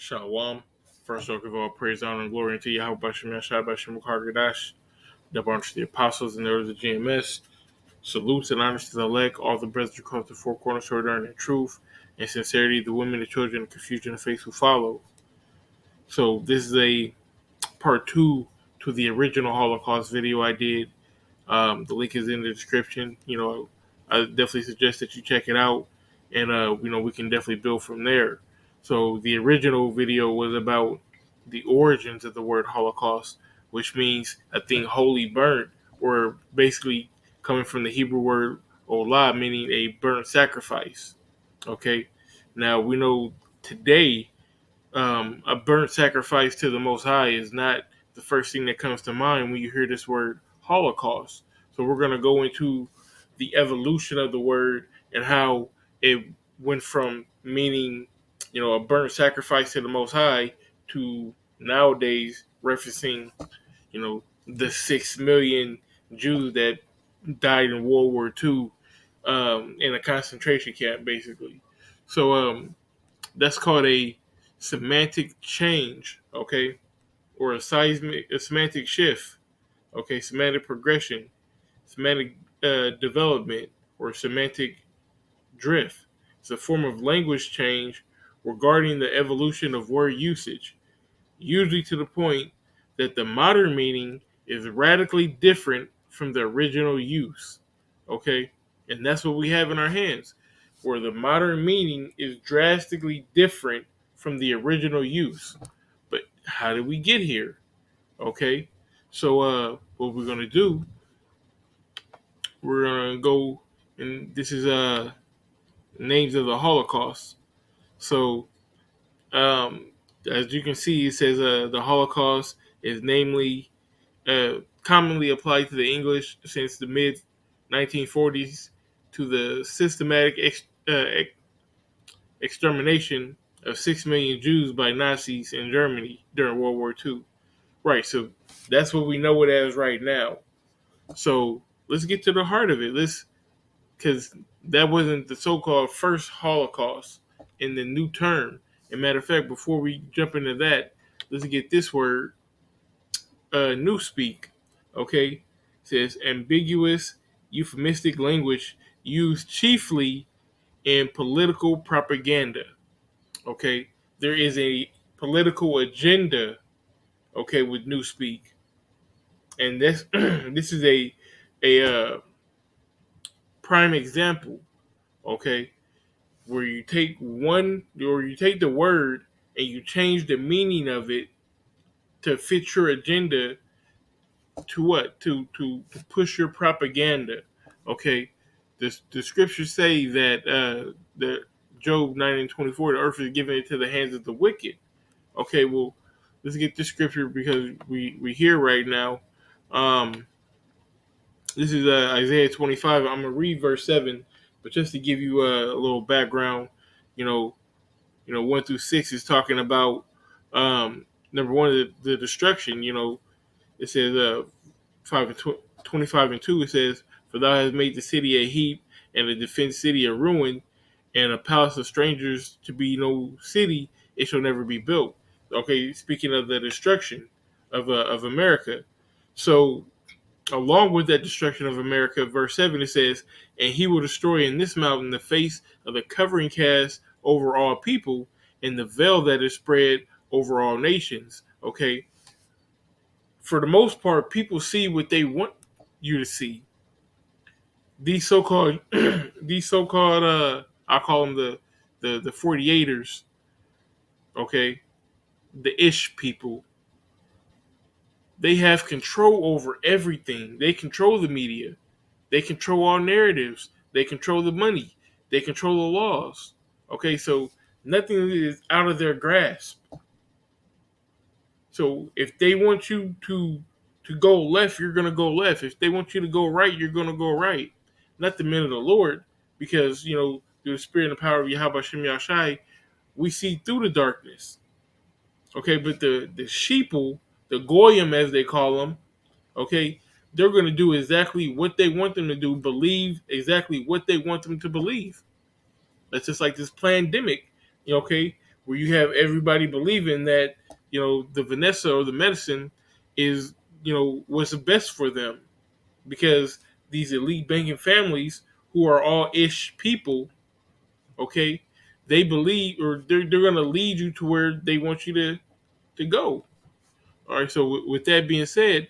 Shalom. First off, give all praise, honor, and glory unto Yahweh Bashem Yashai Bashem Kargadash, the bunch of the apostles and elders of GMS. Salutes and honors to the elect, all the brothers who come to the four corners to learn the truth and sincerity, the women, the children, the confusion, the faith who follow. So this is a part two to the original Holocaust video I did. The link is in the description. I definitely suggest that you check it out, and we can definitely build from there. So the original video was about the origins of the word Holocaust, which means a thing wholly burnt, or basically coming from the Hebrew word olah, meaning a burnt sacrifice. Okay, now we know today a burnt sacrifice to the Most High is not the first thing that comes to mind when you hear this word Holocaust. So we're going to go into the evolution of the word and how it went from meaning, a burnt sacrifice to the Most High to nowadays referencing, the 6 million Jews that died in World War II in a concentration camp, basically. So that's called a semantic change, okay, or a semantic shift, okay, semantic progression, semantic development, or semantic drift. It's a form of language change regarding the evolution of word usage, usually to the point that the modern meaning is radically different from the original use, okay, and that's what we have in our hands, where the modern meaning is drastically different from the original use. But how did we get here? Okay, so what we're gonna do, we're gonna go, and this is names of the Holocaust. So um, as you can see, it says the Holocaust is namely commonly applied to the English since the mid 1940s to the systematic extermination of 6 million Jews by Nazis in Germany during World War II. Right, so that's what we know it as right now. So let's get to the heart of it. Because that wasn't the so-called first Holocaust in the new term. As a matter of fact, before we jump into that, let's get this word, newspeak. Okay, it says ambiguous, euphemistic language used chiefly in political propaganda. Okay, there is a political agenda. Okay, with newspeak, and this this is a prime example. Okay, where you take the word and you change the meaning of it to fit your agenda, to what, to push your propaganda. Okay, the scriptures say that the Job 9:24, the earth is given into the hands of the wicked. Okay, well, let's get this scripture because we hear right now. This is Isaiah 25. I'm gonna read verse 7, but just to give you a little background, you know, 1 through 6 is talking about number one, the destruction. It says 25 and 2. It says, "For thou hast made the city a heap, and the defenced city a ruin, and a palace of strangers to be no city. It shall never be built." Okay, speaking of the destruction of America, so along with that destruction of America, verse 7, it says, "And he will destroy in this mountain the face of the covering cast over all people, and the veil that is spread over all nations." Okay, for the most part, people see what they want you to see. These so-called, I call them the 48ers. Okay, the ish people. They have control over everything. They control the media. They control all narratives. They control the money. They control the laws. Okay, so nothing is out of their grasp. So if they want you to go left, you're gonna go left. If they want you to go right, you're gonna go right. Not the men of the Lord, because through the spirit and the power of Yahweh Shem Yashai, we see through the darkness. Okay, but the sheeple, the goyim as they call them, okay, they're going to do exactly what they want them to do, believe exactly what they want them to believe. That's just like this pandemic, okay? where you have everybody believing that the Vanessa or the medicine is what's the best for them, because these elite banking families who are all ish people, okay, they believe, or they're going to lead you to where they want you to go. All right, so with that being said,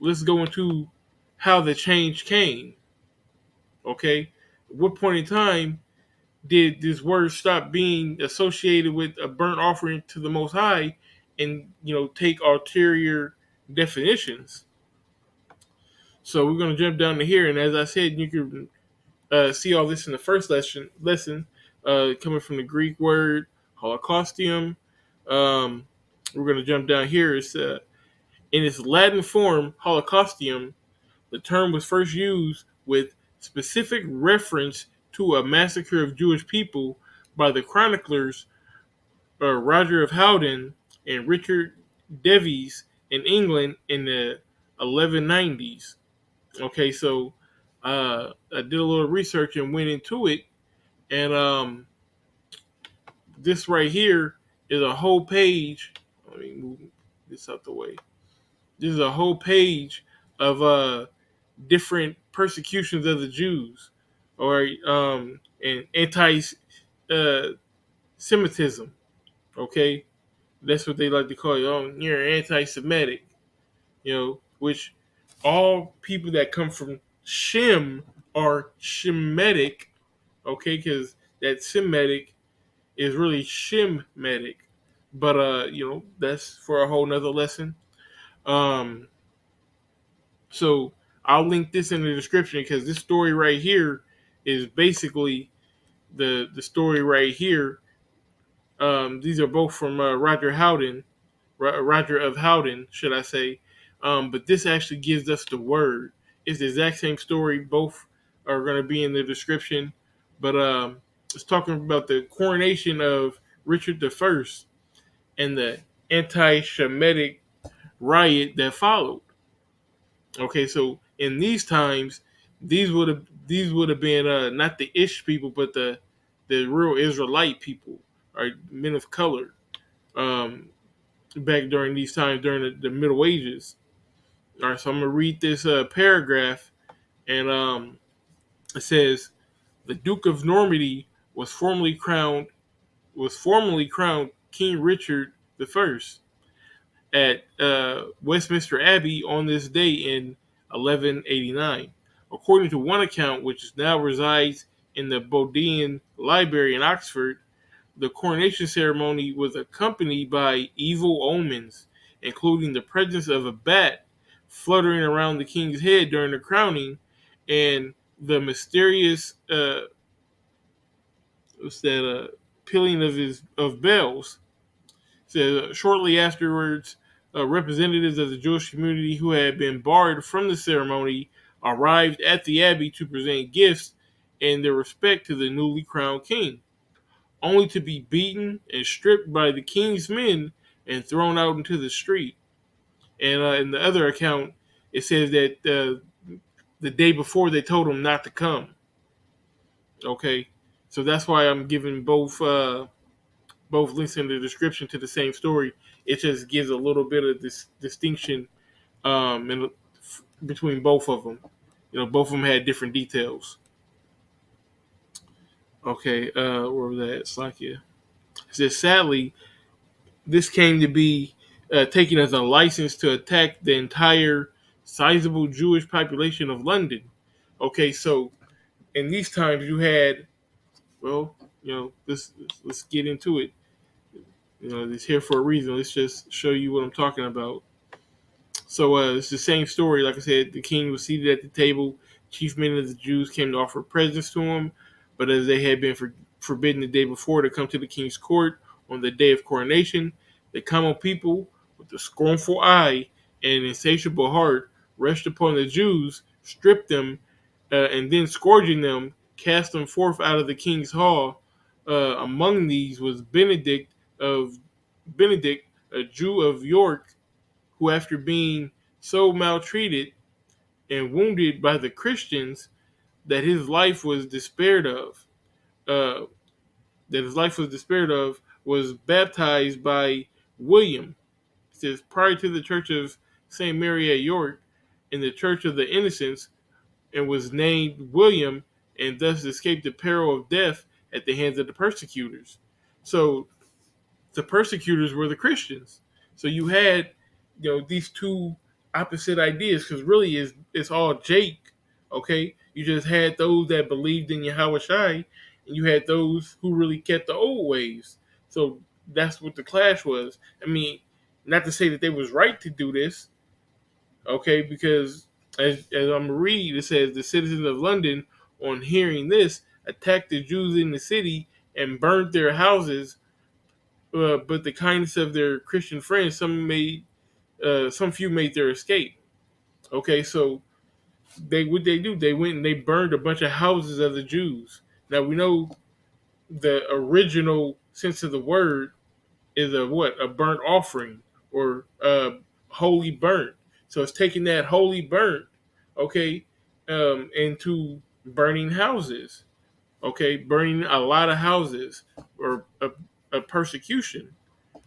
let's go into how the change came. Okay, at what point in time did this word stop being associated with a burnt offering to the Most High, and take ulterior definitions? So we're going to jump down to here, and as I said, you can see all this in the first lesson, coming from the Greek word holocaustium. Um, we're going to jump down here. It's in its Latin form, holocaustium. The term was first used with specific reference to a massacre of Jewish people by the chroniclers Roger of Howden and Richard Davies in England in the 1190s. Okay, so I did a little research and went into it, and this right here is a whole page. Let me move this out the way. This is a whole page of different persecutions of the Jews, or and anti-Semitism. Okay, that's what they like to call it. Oh, you're anti-Semitic. Which all people that come from Shem are Shemitic. Okay, because that Semitic is really Shemitic, but that's for a whole nother lesson. Um, So I'll link this in the description, because this story right here is basically the story right here. These are both from Roger Howden, Roger of Howden, should I say? But this actually gives us the word. It's the exact same story. Both are going to be in the description, but it's talking about the coronation of Richard I and the anti-Shemitic riot that followed. Okay, so in these times, these would have been not the Ish people, but the real Israelite people, or men of color, um, back during these times during the Middle Ages. All right, so I'm gonna read this paragraph, and it says the Duke of Normandy was formally crowned King Richard I at Westminster Abbey on this day in 1189. According to one account, which now resides in the Bodleian Library in Oxford, the coronation ceremony was accompanied by evil omens, including the presence of a bat fluttering around the king's head during the crowning, and the mysterious pealing of bells. So shortly afterwards, representatives of the Jewish community who had been barred from the ceremony arrived at the abbey to present gifts in their respect to the newly crowned king, only to be beaten and stripped by the king's men and thrown out into the street. And in the other account, it says that the day before they told him not to come. Okay, so that's why I'm giving both links in the description to the same story. It just gives a little bit of this distinction between both of them. Both of them had different details. Okay, where was that? Slakia. It says, sadly, this came to be taken as a license to attack the entire sizable Jewish population of London. Okay, so in these times you had, well, let's get into it. It's here for a reason. Let's just show you what I'm talking about. So it's the same story. Like I said, the king was seated at the table. Chief men of the Jews came to offer presents to him, but as they had been forbidden the day before to come to the king's court on the day of coronation, the common people, with a scornful eye and an insatiable heart, rushed upon the Jews, stripped them, and then scourging them, cast them forth out of the king's hall. Among these was Benedict, a Jew of York, who, after being so maltreated and wounded by the Christians that his life was despaired of, uh, was baptized by William. It says prior to the Church of St. Mary at York in the Church of the Innocents, and was named William, and thus escaped the peril of death at the hands of the persecutors. So the persecutors were the Christians. So you had, these two opposite ideas, because really it's all Jake. Okay, you just had those that believed in Yahweh Shai, and you had those who really kept the old ways. So that's what the clash was. I mean, not to say that they was right to do this, okay, because as I'm gonna read, it says the citizens of London, on hearing this, attacked the Jews in the city and burned their houses. But the kindness of their Christian friends, some few made their escape. Okay, so what they do? They went and they burned a bunch of houses of the Jews. Now we know the original sense of the word is a what? A burnt offering, or holy burnt. So it's taking that holy burnt, okay, into burning houses. Okay, burning a lot of houses, or a persecution.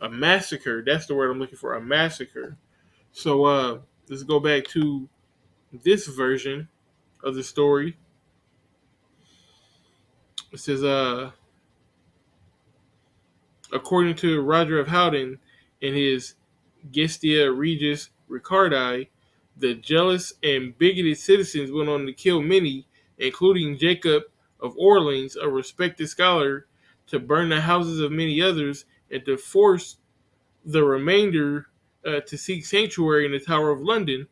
A massacre. That's the word I'm looking for. A massacre. So let's go back to this version of the story. It says, according to Roger of Howden in his Gestia Regis Ricardi, the jealous and bigoted citizens went on to kill many, including Jacob of Orleans, a respected scholar, to burn the houses of many others, and to force the remainder to seek sanctuary in the Tower of London,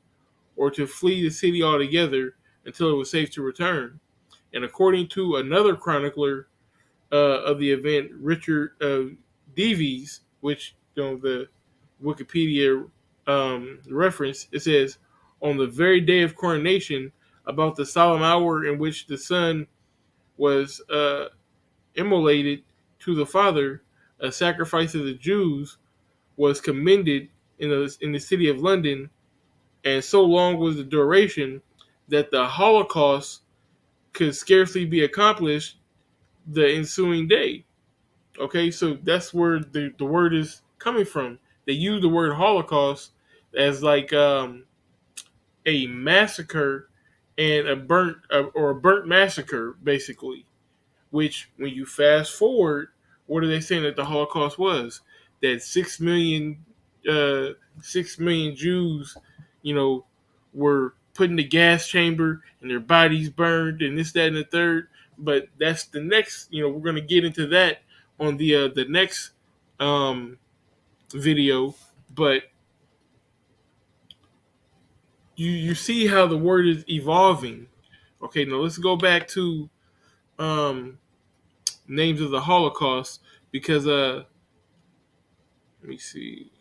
or to flee the city altogether until it was safe to return. And according to another chronicler of the event, Richard Davies, which the Wikipedia reference, it says, on the very day of coronation, about the solemn hour in which the son was immolated to the Father, a sacrifice of the Jews was commended in the city of London, and so long was the duration that the Holocaust could scarcely be accomplished the ensuing day. Okay, so that's where the word is coming from. They use the word Holocaust as like a massacre and a burnt massacre, basically. Which, when you fast forward, what are they saying that the Holocaust was? That 6 million Jews, you know, were put in the gas chamber and their bodies burned and this, that, and the third. But that's the next. We're going to get into that on the next um, video. But you see how the word is evolving. Okay, now let's go back to um, names of the Holocaust, because let me see.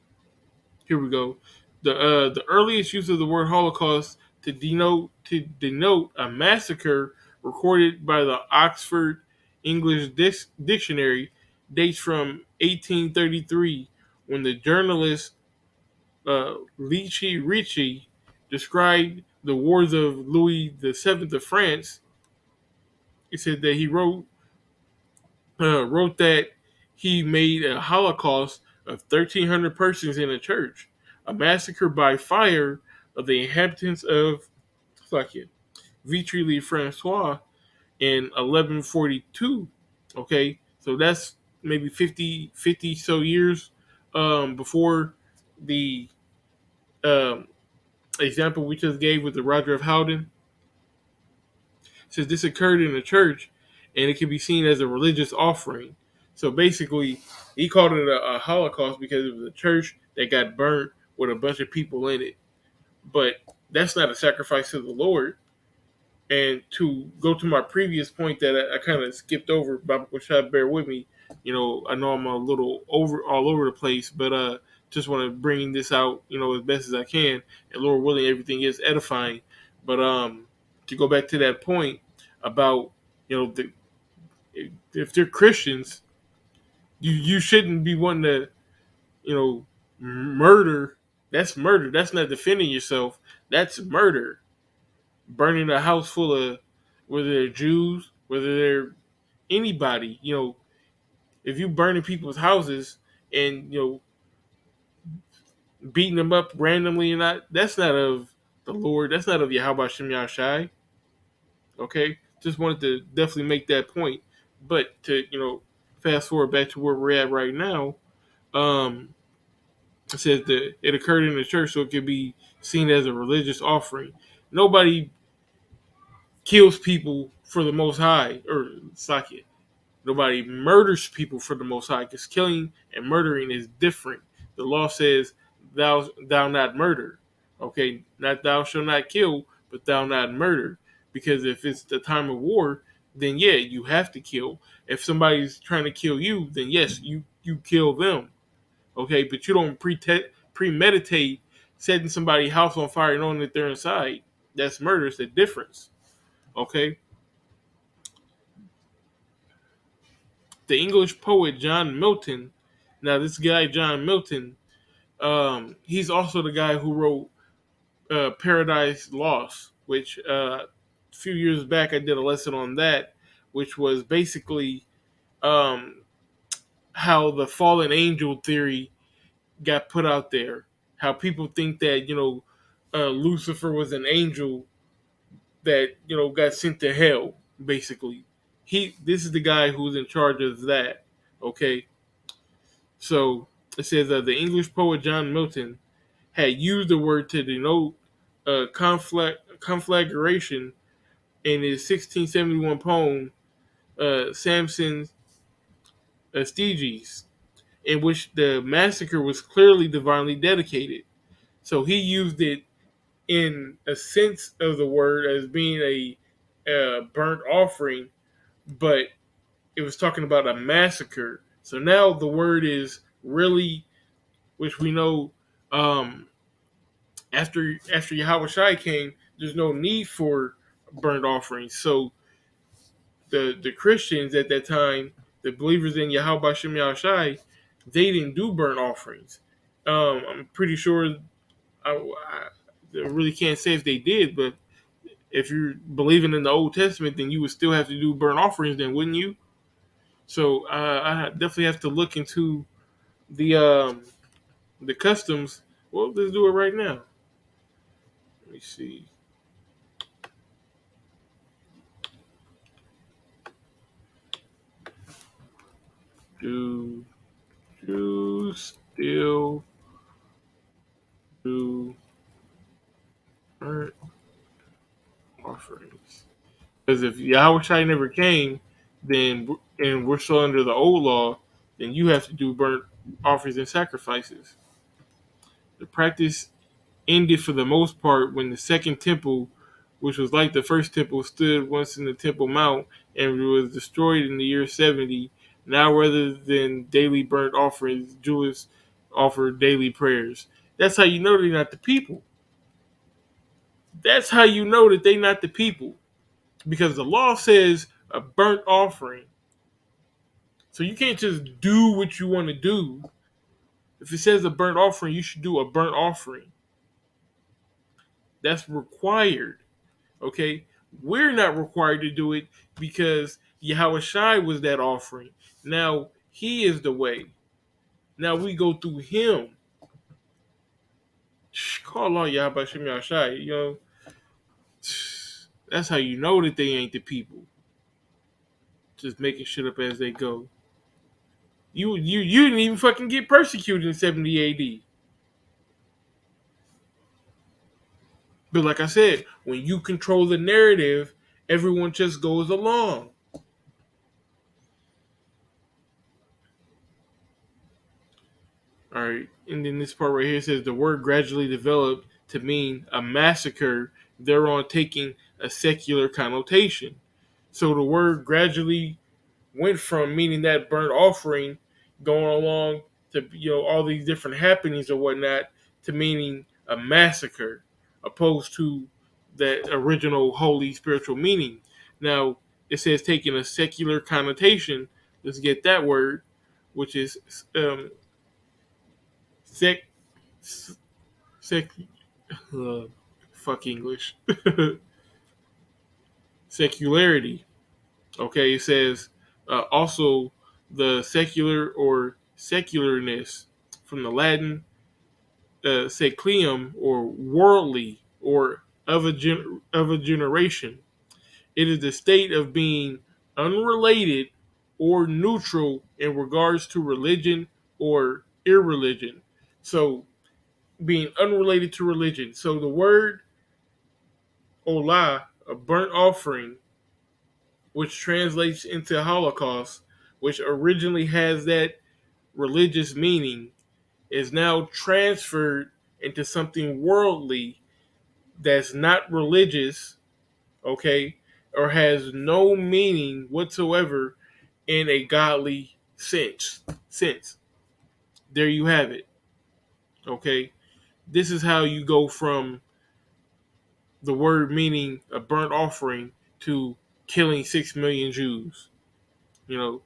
Here we go. The earliest use of the word Holocaust to denote a massacre recorded by the Oxford English Dictionary dates from 1833, when the journalist Lici Ricci described the wars of Louis VII of France. He said that he wrote that he made a Holocaust of 1,300 persons in a church, a massacre by fire of the inhabitants of Vitry-le-Francois in 1142. Okay, so that's maybe 50 so years before the um, example we just gave with the Roger of Howden. Says this occurred in a church, and it can be seen as a religious offering. So basically, he called it a Holocaust because it was a church that got burnt with a bunch of people in it. But that's not a sacrifice to the Lord. And to go to my previous point that I kind of skipped over, but which I bear with me, I know I'm a little all over the place, but just want to bring this out, as best as I can, and Lord willing, everything is edifying. But to go back to that point about, if they're Christians, you shouldn't be wanting to, murder. That's murder. That's not defending yourself. That's murder. Burning a house full of, whether they're Jews, whether they're anybody, If you burning people's houses and beating them up randomly and not, that's not of the Lord. That's not of Yahweh Shem Yahshai. Okay, just wanted to definitely make that point. But to fast forward back to where we're at right now, um, it says that it occurred in the church, so it could be seen as a religious offering. Nobody kills people for the Most High, or Sakia. Nobody murders people for the Most High, because killing and murdering is different. The law says, "Thou not murder." Okay, not thou shall not kill, but thou not murder. Because if it's the time of war, then yeah, you have to kill. If somebody's trying to kill you, then yes, you kill them. Okay, but you don't premeditate setting somebody's house on fire knowing that they're inside. That's murder. It's a difference. Okay, the English poet John Milton. Now, this guy John Milton, he's also the guy who wrote Paradise Lost, which a few years back I did a lesson on that, which was basically um, how the fallen angel theory got put out there. How people think that Lucifer was an angel that got sent to hell. Basically, this is the guy who's in charge of that. Okay, so it says the English poet John Milton had used the word to denote conflagration in his 1671 poem Samson's Styges, in which the massacre was clearly divinely dedicated. So he used it in a sense of the word as being a burnt offering, but it was talking about a massacre. So now the word is really, which we know after Yahweh Shai came, there's no need for burnt offerings. So the Christians at that time, the believers in Yahweh Shem Yahshai, they didn't do burnt offerings. I'm pretty sure I really can't say if they did, but if you're believing in the Old Testament, then you would still have to do burnt offerings, then wouldn't you? So I definitely have to look into the customs. Well, let's do it right now. Let me see. Do Jews still do burnt offerings? Because if Yahweh Shai never came, then and we're still under the old law, then you have to do burnt offerings and sacrifices. The practice ended for the most part when the second temple, which was like the first temple, stood once in the Temple Mount and was destroyed in the year 70. Now, rather than daily burnt offerings, Jews offer daily prayers. That's how you know they're not the people. That's how you know that they're not the people. Because the law says a burnt offering. So you can't just do what you want to do. If it says a burnt offering, you should do a burnt offering. That's required. Okay? We're not required to do it because Yahweh Shai was that offering. Now he is the way. Now we go through him. Call on Yahweh Shem Yahshai. That's how you know that they ain't the people. Just making shit up as they go. You didn't even fucking get persecuted in 70 AD. But like I said, when you control the narrative, everyone just goes along. All right, and then this part right here says the word gradually developed to mean a massacre, thereon taking a secular connotation. So the word gradually went from meaning that burnt offering, going along to all these different happenings or whatnot, to meaning a massacre, opposed to that original holy spiritual meaning. Now it says taking a secular connotation. Let's get that word, which is sec sec uh, fuck English secularity. Okay, it says also the secular or secularness from the Latin seclium or worldly or of a generation. It is the state of being unrelated or neutral in regards to religion or irreligion. So being unrelated to religion. So the word olah, a burnt offering, which translates into Holocaust, which originally has that religious meaning, is now transferred into something worldly that's not religious, okay, or has no meaning whatsoever in a godly sense. There you have it. Okay. This is how you go from the word meaning a burnt offering to killing 6 million Jews. You know,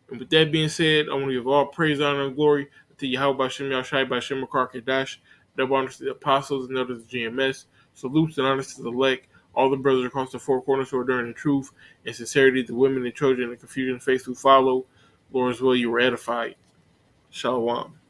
and with that being said, I want to give all praise, honor, and glory to Yahweh Bashem Yashai Bashem Makar Kadash, double honors to the apostles and elders of GMS, salutes and honors to the elect, all the brothers across the four corners who are enduring the truth and sincerity, the women and children and confusion faith who follow. Lord, as well, you were edified. Shalom.